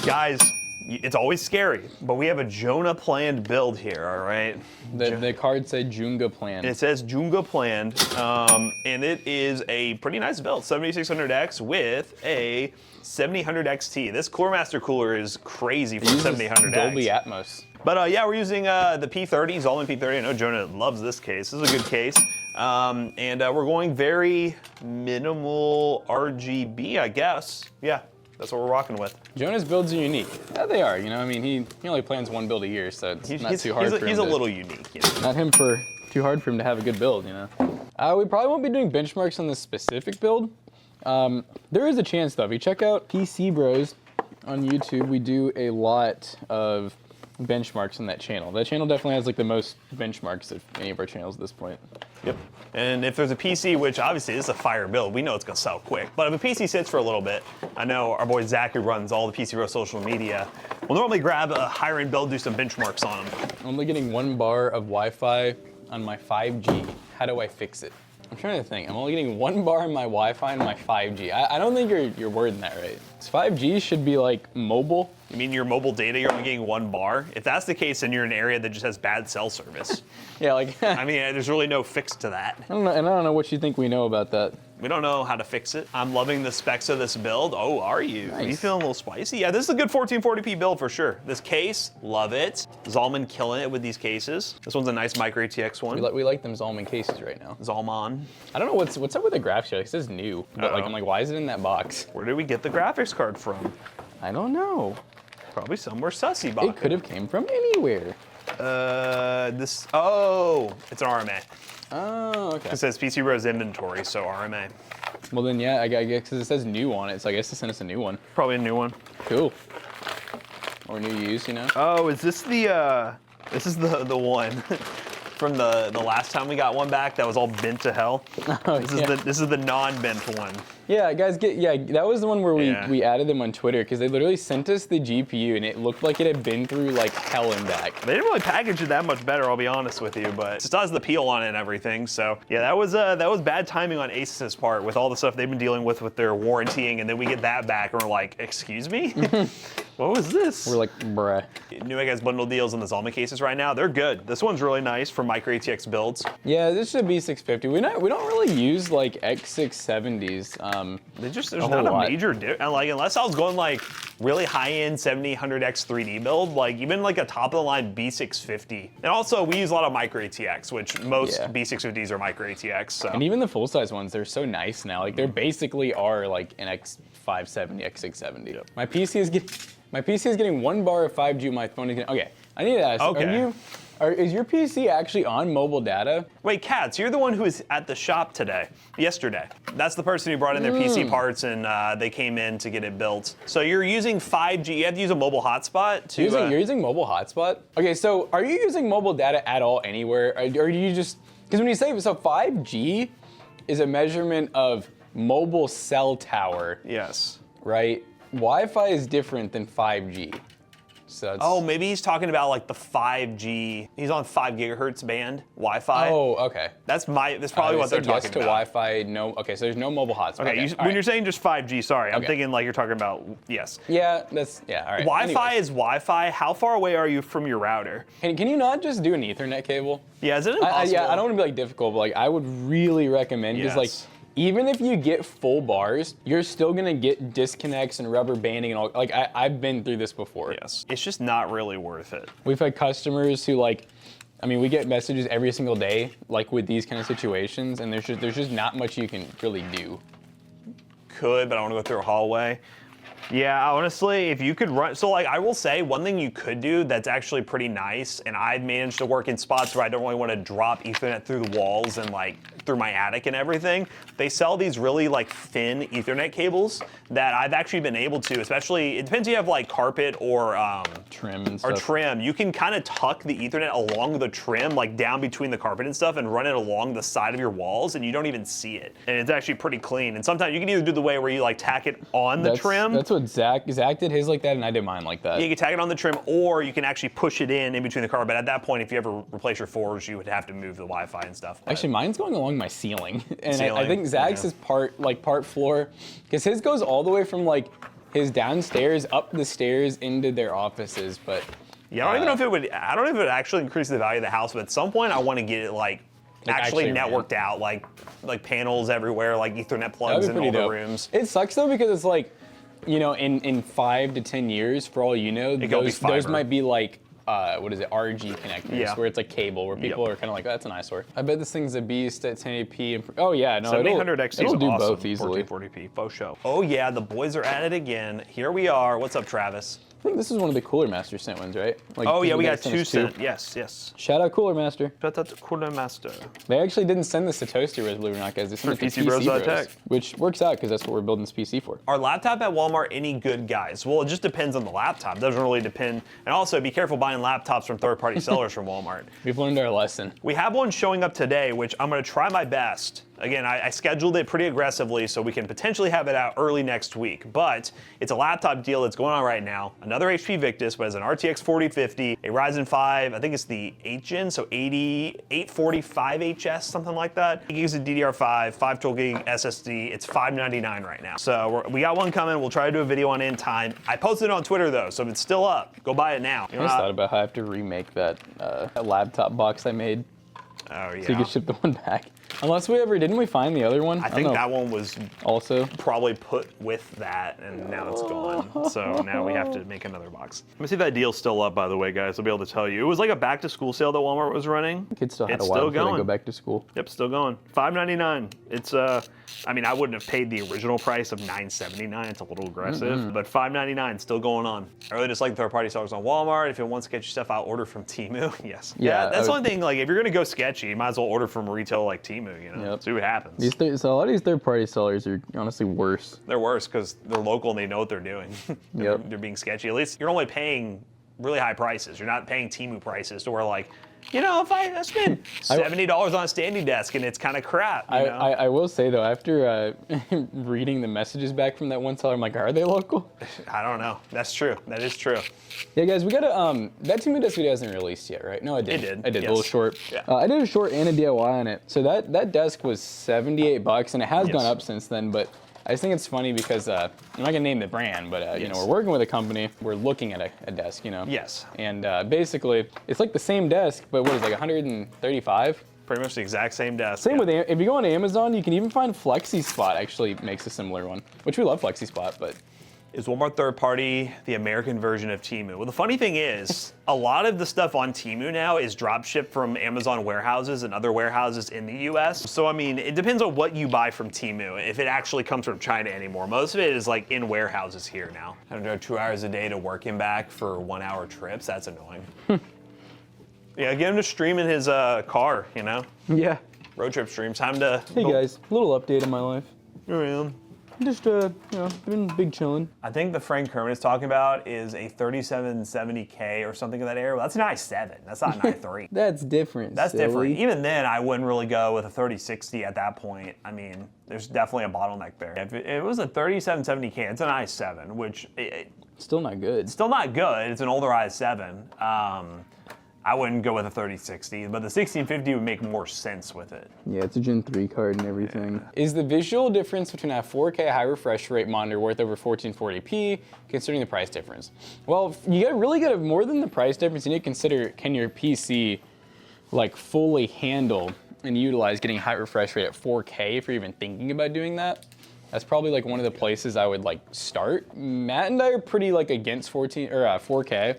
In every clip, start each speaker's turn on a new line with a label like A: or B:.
A: Guys, it's always scary, but we have a Jonah planned build here, all right?
B: The card said Junga planned.
A: It says Junga planned, and it is a pretty nice build, 7600X with a 7000 XT. This Cooler Master cooler is crazy for 7000X.
B: Dolby Atmos.
A: But yeah, we're using the P30, Zalman P30. I know Jonah loves this case. This is a good case. And we're going very minimal RGB, I guess. Yeah, that's what we're rocking with.
B: Jonah's builds are unique. Yeah, they are. You know, I mean, he only plans one build a year, so it's not too hard for him.
A: He's a little unique. You know?
B: Not too hard for him to have a good build, you know. We probably won't be doing benchmarks on this specific build. There is a chance though. If you check out PC Bros on YouTube, we do a lot of benchmarks on that channel. That channel definitely has like the most benchmarks of any of our channels at this point.
A: Yep. And if there's a PC, which obviously is a fire build, we know it's gonna sell quick. But if a PC sits for a little bit, I know our boy Zach, who runs all the PC Bro social media, will normally grab a higher end build, do some benchmarks on them.
B: I'm only getting 1 bar of Wi-Fi on my 5G. How do I fix it? I'm trying to think. I'm only getting 1 bar on my Wi-Fi and my 5G. I don't think you're wording that right. 5G should be like mobile.
A: You mean your mobile data, you're only getting 1 bar? If that's the case, then you're in an area that just has bad cell service.
B: Yeah, like
A: I mean, there's really no fix to that.
B: I don't know, and I don't know what you think we know about that.
A: We don't know how to fix it. I'm loving the specs of this build. Oh, are you?
B: Nice.
A: Are you feeling a little spicy? Yeah, this is a good 1440p build for sure. This case, love it. Zalman killing it with these cases. This one's a nice Micro ATX one.
B: We like them Zalman cases right now.
A: Zalman.
B: I don't know what's up with the graphics here. It says new, but like I'm like, why is it in that box?
A: Where did we get the graphics card from?
B: I don't know.
A: Probably somewhere sussy box.
B: It could have came from anywhere.
A: Oh, it's an RMA.
B: Oh, okay.
A: It says PC Bros inventory, so RMA.
B: Well then, yeah, I guess because it says new on it, so I guess they sent us a new one.
A: Probably a new one.
B: Cool. Or new use, you know?
A: Oh, is this the one from the last time we got one back that was all bent to hell?
B: Oh,
A: This is the non-bent one.
B: Yeah, guys, that was the one where we added them on Twitter because they literally sent us the GPU and it looked like it had been through like hell and back.
A: They didn't really package it that much better, I'll be honest with you, but it still has the peel on it and everything. So yeah, that was bad timing on Asus's part with all the stuff they've been dealing with their warrantying, and then we get that back and we're like, excuse me? What was this?
B: We're like, bruh.
A: Newegg has bundle deals in the Zalman cases right now. They're good. This one's really nice for Micro ATX builds.
B: Yeah, this should be 650. We don't really use like X670s.
A: There's not a major difference. Like, unless I was going like really high-end 7000X 3D build, like even like a top-of-the-line B650. And also, we use a lot of Micro ATX, which most B650s are Micro ATX. So.
B: And even the full-size ones, they're so nice now. Like, they basically are like an X570, X670. Yep. My PC is getting 1 bar of 5G. My phone is getting. Okay, I need to ask.
A: Okay.
B: Is your PC actually on mobile data?
A: Wait, Katz, you're the one who was at the shop yesterday. That's the person who brought in their PC parts and they came in to get it built. So you're using 5G, you have to use a mobile hotspot to...
B: You're using mobile hotspot? Okay, so are you using mobile data at all anywhere? Or do you just, because when you say, so 5G is a measurement of mobile cell tower.
A: Yes.
B: Right? Wi-Fi is different than 5G. So
A: oh, maybe he's talking about like the 5G. He's on 5 gigahertz band Wi-Fi.
B: Oh, okay.
A: That's probably what they're talking
B: yes to
A: about.
B: Wi-Fi. No. Okay, so there's no mobile hotspot.
A: Okay. When you're saying just 5G, sorry, I'm thinking like you're talking about yes.
B: Yeah, all right.
A: Wi-Fi is Wi-Fi. How far away are you from your router?
B: Can you not just do an Ethernet cable?
A: Yeah, is it impossible?
B: I don't want to be like difficult, but like I would really recommend because like. Even if you get full bars, you're still gonna get disconnects and rubber banding and all. Like I've been through this before.
A: Yes, it's just not really worth it.
B: We've had customers who like, I mean, we get messages every single day, like with these kind of situations, and there's just not much you can really do.
A: Could, but I want to go through a hallway. Yeah, honestly, if you could run, so like I will say one thing you could do that's actually pretty nice, and I've managed to work in spots where I don't really want to drop Ethernet through the walls and like through my attic and everything. They sell these really like thin Ethernet cables that I've actually been able to, especially, it depends if you have like carpet or
B: trim and stuff.
A: Or trim. You can kind of tuck the Ethernet along the trim, like down between the carpet and stuff, and run it along the side of your walls, and you don't even see it. And it's actually pretty clean. And sometimes you can either do the way where you like tack it on the trim.
B: That's what Zach did his like that, and I did mine like that.
A: Yeah, you can tag it on the trim, or you can actually push it in between the carpet. At that point, if you ever replace your forge, you would have to move the Wi-Fi and stuff. But
B: actually, mine's going along my ceiling, and I think Zach's is part floor, because his goes all the way from like his downstairs, up the stairs into their offices, but
A: Yeah, I don't even know if it would. I don't know if it would actually increase the value of the house, but at some point I want to get it like actually networked out, like panels everywhere, like Ethernet plugs in all the rooms.
B: It sucks though because it's like, you know, in 5 to 10 years, for all you know, those might be like what is it, RG connectors, where it's like cable, where people are kind of like, oh, that's an eyesore. I bet this thing's a beast at 1080p. And oh yeah, no,
A: 7800
B: it'll do
A: awesome.
B: both easily.
A: 1440p, faux show. Oh yeah, the boys are at it again. Here we are. What's up, Travis?
B: I think this is one of the Cooler Master sent ones, right? Like,
A: oh yeah, we got 2 sent. Yes, yes.
B: Shout out Cooler Master.
A: Shout out to Cooler Master.
B: They actually didn't send this to Toaster, believe it or not, guys. They sent it to PC Bros, which works out because that's what we're building this PC for.
A: Our laptop at Walmart any good, guys? Well, it just depends on the laptop. It doesn't really depend. And also, be careful buying laptops from third-party sellers from Walmart.
B: We've learned our lesson.
A: We have one showing up today, which I'm going to try my best. Again, I scheduled it pretty aggressively so we can potentially have it out early next week. But it's a laptop deal that's going on right now. Another HP Victus, but it's an RTX 4050, a Ryzen 5, I think it's the 8th gen, so 845HS, something like that. 8 gigs of DDR5, 512 gig SSD. It's $599 right now. So we got one coming. We'll try to do a video on it in time. I posted it on Twitter though, so if it's still up, go buy it now.
B: I just thought about how I have to remake that laptop box I made.
A: Oh yeah.
B: So you can ship the one back. Unless didn't we find the other one?
A: I think that one was
B: also
A: probably put with that, and now it's gone. So now we have to make another box. Let me see if that deal's still up, by the way, guys. I'll be able to tell you. It was like a back-to-school sale that Walmart was running.
B: Kids still had a while before they go back to school.
A: Yep, still going. $5.99. It's I mean, I wouldn't have paid the original price of $9.79. It's a little aggressive, but $5.99 still going on. I really just like third-party sellers on Walmart. If you want sketchy stuff, I'll order from Temu. Yes. Yeah, that's the only thing. Like, if you're gonna go sketchy, you might as well order from a retailer like Temu. You know, see what happens.
B: So a lot of these third-party sellers are honestly worse.
A: They're worse because they're local and they know what they're doing. They're being sketchy. At least you're only paying really high prices. You're not paying Temu prices to where like, you know, if I spend $70 on a standing desk and it's kind of crap.
B: I will say though, after reading the messages back from that one seller, I'm like, are they local?
A: I don't know. That's true. That is true.
B: Yeah, guys, we gotta. That Temu desk video hasn't released yet, right? No, I did.
A: It did.
B: I did.
A: Yes.
B: A little short.
A: Yeah.
B: I did a short and a DIY on it. So that desk was $78, and it has gone up since then. But I just think it's funny because I'm not gonna name the brand, but you know, we're working with a company. We're looking at a desk, you know.
A: Yes.
B: And basically, it's like the same desk, but what is it, like 135?
A: Pretty much the exact same desk.
B: Same with if you go on Amazon, you can even find FlexiSpot actually makes a similar one, which we love FlexiSpot, but.
A: Is Walmart third party the American version of Temu? Well, the funny thing is, a lot of the stuff on Temu now is drop shipped from Amazon warehouses and other warehouses in the US. So, I mean, it depends on what you buy from Temu, if it actually comes from China anymore. Most of it is like in warehouses here now. I don't know, 2 hours a day to work him back for 1 hour trips. That's annoying. Yeah, get him to stream in his car, you know?
B: Yeah.
A: Road trip streams. Time to.
B: Hey guys, a little update in my life.
A: Around.
B: Just, you know, been big chilling.
A: I think the Frank Kerman is talking about is a 3770K or something of that era. Well, that's an i7. That's not an i3.
B: That's different.
A: That's different. Even then, I wouldn't really go with a 3060 at that point. I mean, there's definitely a bottleneck there. If it was a 3770K, it's an i7, which...
B: Still not good.
A: It's still not good. It's an older i7. I wouldn't go with a 3060, but the 1650 would make more sense with it.
B: Yeah, it's a Gen 3 card and everything. Yeah. Is the visual difference between a 4K high refresh rate monitor worth over 1440p, considering the price difference? Well, you really got more than the price difference. You need to consider, can your PC like fully handle and utilize getting high refresh rate at 4K if you're even thinking about doing that? That's probably like one of the places I would like start. Matt and I are pretty like against 4K,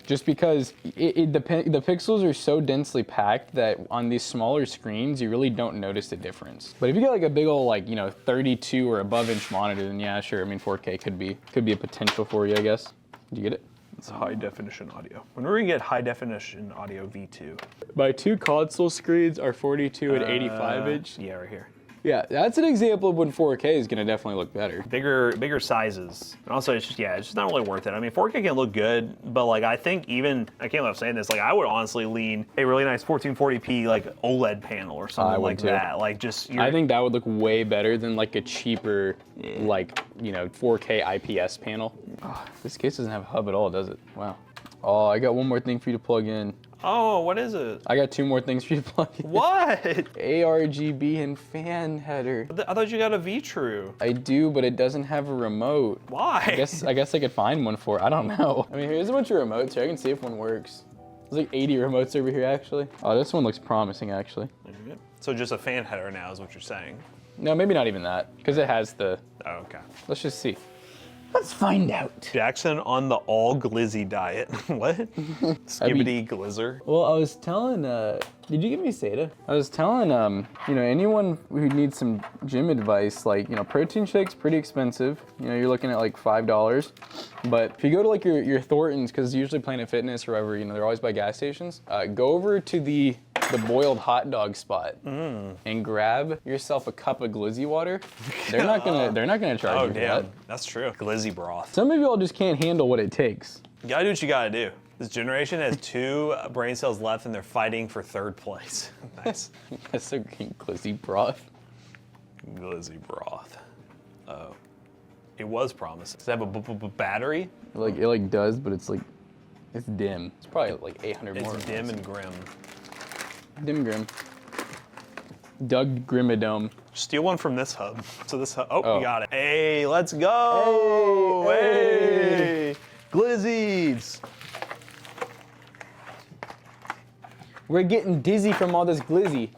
B: just because the pixels are so densely packed that on these smaller screens you really don't notice the difference. But if you got like a big old like 32 or above inch monitor, then yeah, sure. I mean 4K could be a potential for you, I guess. Did you get it?
A: It's high definition audio. When are we gonna get high definition audio V2?
B: My 2 console screens are 42 and 85 inch.
A: Yeah, right here.
B: Yeah, that's an example of when 4K is gonna definitely look better.
A: Bigger sizes. And also, it's just not really worth it. I mean, 4K can look good, but like I think even, I can't believe I'm saying this, like I would honestly lean a really nice 1440p like OLED panel or something like that. Like just.
B: I think that would look way better than like a cheaper, like 4K IPS panel. Oh, this case doesn't have a hub at all, does it? Wow. Oh, I got one more thing for you to plug in.
A: Oh, what is it?
B: I got 2 more things for you to plug in.
A: What?
B: ARGB and fan header.
A: I thought you got a V-True.
B: I do, but it doesn't have a remote.
A: Why?
B: I guess I could find one for it. I don't know. I mean, here's a bunch of remotes here. I can see if one works. There's like 80 remotes over here, actually. Oh, this one looks promising, actually.
A: So just a fan header now is what you're saying.
B: No, maybe not even that, because it has the...
A: Oh, okay.
B: Let's just see. Let's find out.
A: Jackson on the all glizzy diet. What? Skibbity glizzer.
B: Well, I was telling, did you give me Seda? I was telling, you know, anyone who needs some gym advice, like, you know, protein shakes pretty expensive. You know, you're looking at like $5. But if you go to like your Thorntons, because usually Planet Fitness or whatever, you know, they're always by gas stations, go over to the boiled hot dog spot and grab yourself a cup of glizzy water. They're not gonna charge you for that.
A: That's true. Glizzy broth.
B: Some of y'all just can't handle what it takes.
A: You gotta do what you gotta do. This generation has 2 brain cells left and they're fighting for 3rd place. Nice.
B: That's so glizzy broth.
A: Glizzy broth. Oh. It was promising. Does it have a battery?
B: It like does, but it's like, it's dim. It's probably like 800 more.
A: It's dim and grim.
B: Dim Grim. Doug Grimadome.
A: Steal one from this hub. So this hub, oh, we got it. Hey, let's go. Hey. Glizzies.
B: We're getting dizzy from all this glizzy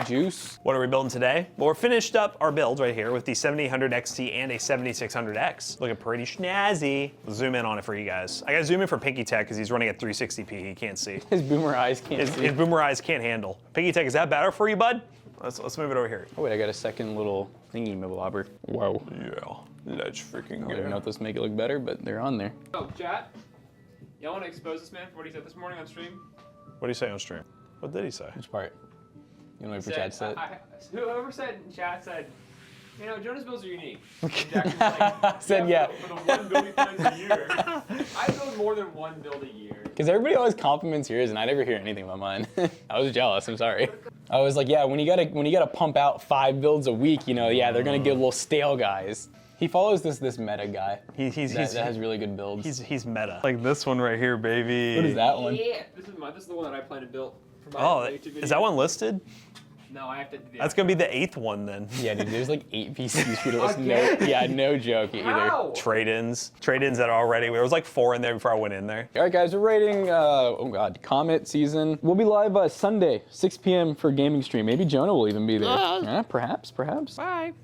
B: juice.
A: What are we building today? Well, we're finished up our build right here with the 7800 XT and a 7600X. Looking pretty snazzy. Zoom in on it for you guys. I gotta zoom in for Pinky Tech because he's running at 360p. He can't see.
B: His boomer eyes can't see.
A: His boomer eyes can't handle. Pinky Tech, is that better for you, bud? Let's move it over here.
B: Oh wait, I got a second little thingy mobber. Whoa.
A: Yeah, let's freaking
B: I don't even know if this make it look better, but they're on there.
C: Oh, chat. Y'all want to expose this man for what he said this morning on stream?
A: What do you say on stream? What did he say?
B: Which part? You want to wait for Chad to say it?
C: Whoever said in chat said, you know, Jonah's builds are unique. And Jackson's like,
B: Said yeah.
C: For the one build he plays a year. I build more than one build a year.
B: Because everybody always compliments yours, and I never hear anything about mine. I was jealous. I'm sorry. I was like, yeah, when you gotta pump out 5 builds a week, you know, yeah, they're gonna get a little stale, guys. He follows this meta guy. That has really good builds.
A: He's meta. Like this one right here, baby.
B: What is that one?
C: Yeah, this is the one that I plan to build for my YouTube video.
A: Is that one listed?
C: No, I have to do that.
A: That's gonna be the 8th one then.
B: Yeah, dude, there's like 8 PCs for you to listen to. Yeah, no joke either.
C: How?
A: Trade-ins that are already, there was like 4 in there before I went in there.
B: All right, guys, we're rating, oh God, Comet season. We'll be live Sunday, 6 p.m. for gaming stream. Maybe Jonah will even be there. Yeah, perhaps.
C: Bye.